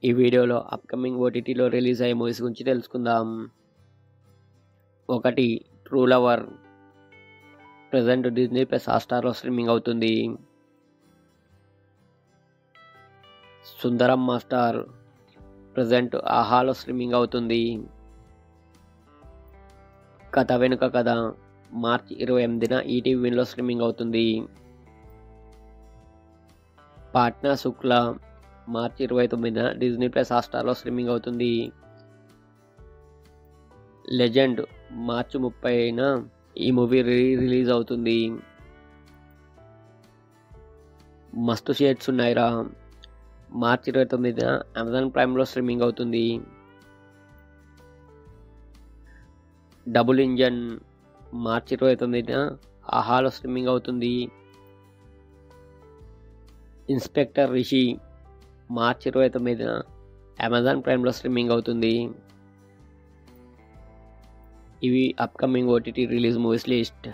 ఈ వీడియోలో అప్కమింగ్ ఓటీటీలో రిలీజ్ అయ్యే మూవీస్ గురించి తెలుసుకుందాం. 1 true lover present Disney plus హాట్‌స్టార్‌లో స్ట్రీమింగ్ అవుతుంది. సుందరం మాస్టర్ ప్రెజెంట్ ఆహాలో స్ట్రీమింగ్ అవుతుంది. కథ వెనుక కథ మార్చి 28న ఈటీవీ విన్‌లో స్ట్రీమింగ్ అవుతుంది. పాట్నా శుక్లా మార్చి 29న డిజ్నీ ప్లస్ హాట్‌స్టార్‌లో స్ట్రీమింగ్ అవుతుంది. లెజెండ్ మార్చి 30న ఈ మూవీ రిలీజ్ అవుతుంది. మస్తు షేడ్స్ ఉన్నాయిరా మార్చి 29న అమెజాన్ ప్రైమ్‌లో స్ట్రీమింగ్ అవుతుంది. డబుల్ ఇంజన్ మార్చి 29న ఆహాలో స్ట్రీమింగ్ అవుతుంది. ఇన్స్పెక్టర్ రిషి మార్చి 29న అమెజాన్ ప్రైమ్‌లో స్ట్రీమింగ్ అవుతుంది. ఇవి upcoming OTT release movies list.